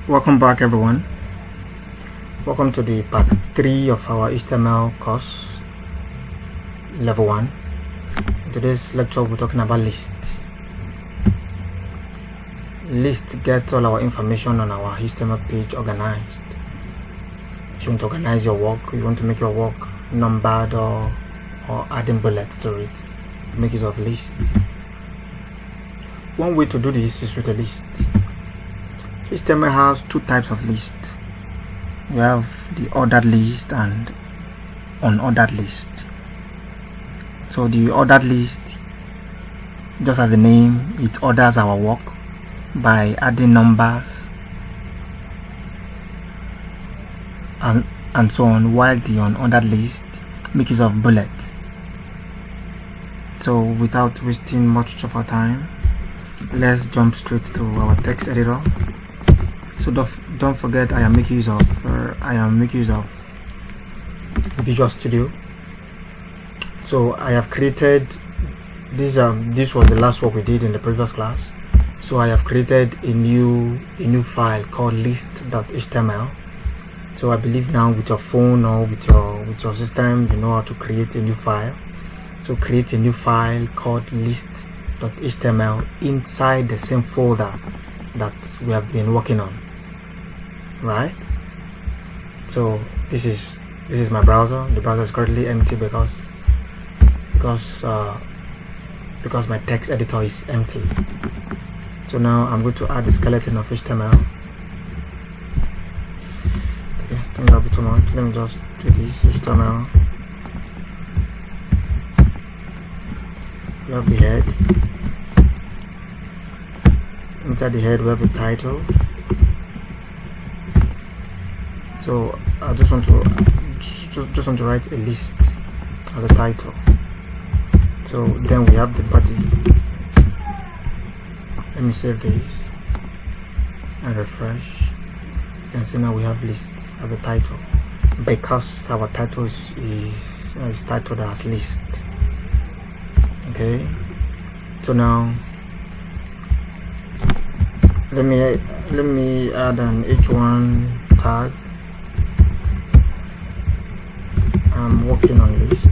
Welcome back, everyone. Welcome to the part 3 of our HTML course, level 1. In today's lecture, we're talking about lists. Lists get all our information on our HTML page organized. If you want to organize your work, you want to make your work numbered or adding bullets to it, make use of lists. One way to do this is with a list. HTML has two types of lists. We have the ordered list and unordered list. So the ordered list, just as the name, it orders our work by adding numbers and so on, while the unordered list makes use of bullets. So without wasting much of our time, let's jump straight to our text editor. So don't forget, I am making use of Visual Studio. So I have created this. This was the last work we did in the previous class. So I have created a new file called list.html. So I believe now with your phone or with your system, you know how to create a new file. So create a new file called list.html inside the same folder that we have been working on. Right, so this is my browser. The browser is currently empty because my text editor is empty. So now I'm going to add the skeleton of HTML. Okay, I think that'll be too much. Let me just do this. HTML. We have the head. Inside the head we have the title. So I just want to write a list as a title. So then we have the body. Let me save this and refresh. You can see now we have lists as a title because our title is titled as list. Okay. So now let me add an h1 tag. I'm working on lists.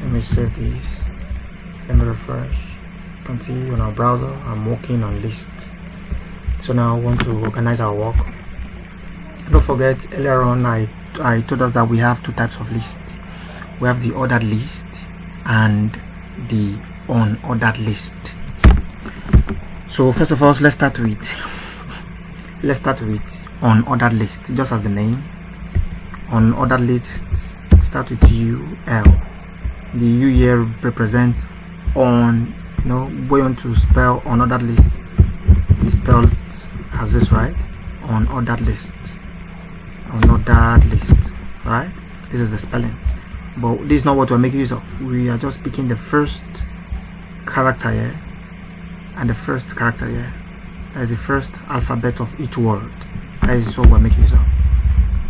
Let me save this. Let me refresh. You can see on our browser I'm working on lists. So now I want to organize our work. Don't forget, earlier on I told us that we have two types of lists. We have the ordered list and the unordered list. So first of all, let's start with unordered list, just as the name. Unordered list start with UL. The U here represents when you want to spell unordered list, it's spelled as this, right? Unordered list, right? This is the spelling, but this is not what we're making use of. We are just picking the first character here and the first character here as the first alphabet of each word. That is what we're making use of.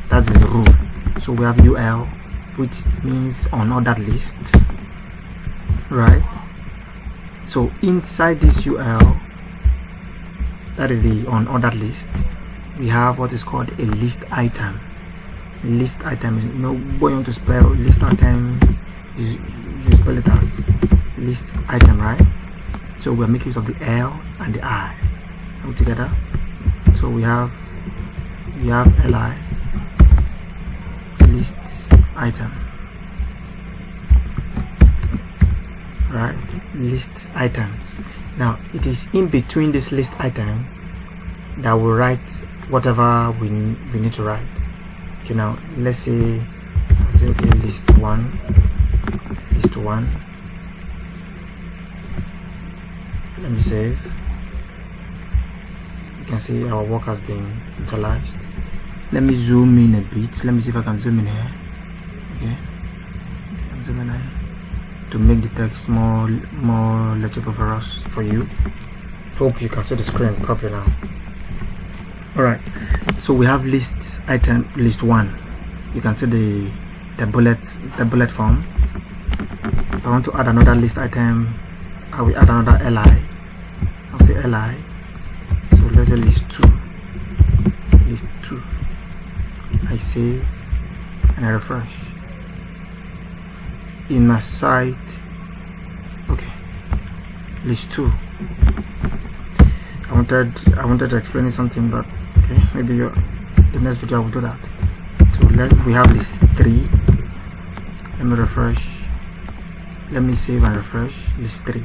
That is the rule. So we have UL, which means unordered list, right? So inside this UL, that is the unordered list, we have what is called a list item. List item is, when you want to spell list item, you spell it as list item, right? So we're making use of the L and the I all together. So we have li list item, right? List items. Now it is in between this list item that we'll write whatever we need to write. Okay, now let's say okay, list one. Let me save. You can see our work has been utilized. Let me zoom in a bit. Let me see if I can zoom in here. Okay, I'm zooming in to make the text more legible for you. Hope you can see the screen properly now. Alright, so we have list item list 1. You can see the bullet form. If I want to add another list item, I will add another li the li. So let's say list 2. I save and I refresh. In my site, okay, list 2. I wanted to explain something, but okay, maybe the next video I will do that. So we have list 3. Let me refresh. Let me save and refresh. List 3.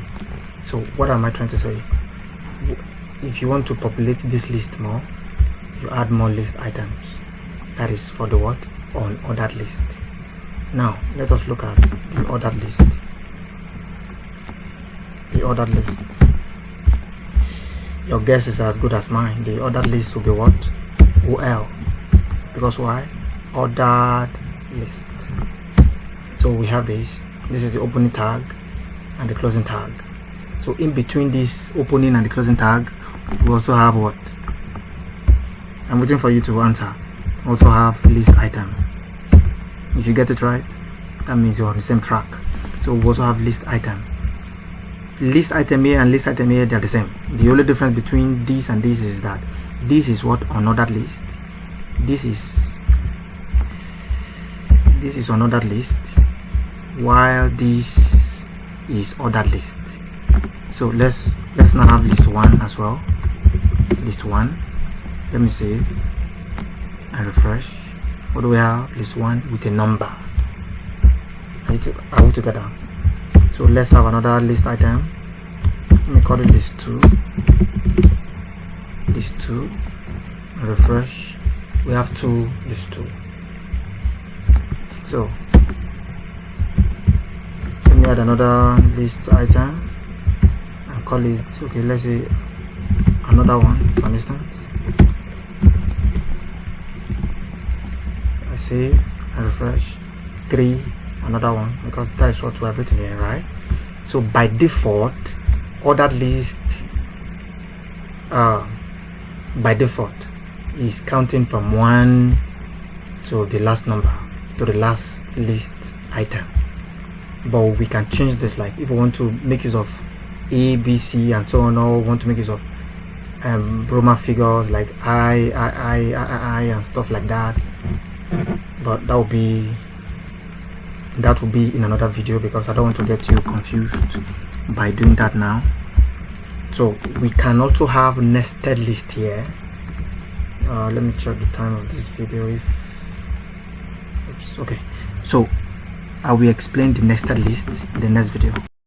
So what am I trying to say? If you want to populate this list more, you add more list items. That is for the what? On ordered list. Now let us look at the ordered list. The ordered list. Your guess is as good as mine. The ordered list will be what? OL. Because why? Ordered list. So we have this. This is the opening tag and the closing tag. So in between this opening and the closing tag, we also have what? I'm waiting for you to answer. We also have list item. If you get it right, that means you're on the same track. So we also have list item. List item A and list item A, they're the same. The only difference between this and this is that this is what? Unordered list. This is unordered list, while this is ordered list. So let's now have list 1 as well. List 1. Let me save and refresh. What do we have? List 1 with a number. Are we together? So let's have another list item. Let me call it list 2. List 2. Refresh. We have 2 list 2. So let me add another list item and call it, okay, let's say another one, for instance. I save and refresh. 3, another one, because that is what we have written here, right? So by default, ordered list by default is counting from 1 to the last number, to the last list item. But we can change this, like if we want to make use of A, B, C and so on, or want to make use of Roman figures like I and stuff like that. But that will be in another video, because I don't want to get you confused by doing that now. So we can also have nested list here. Let me check the time of this video. Okay, so I will explain the nested list in the next video.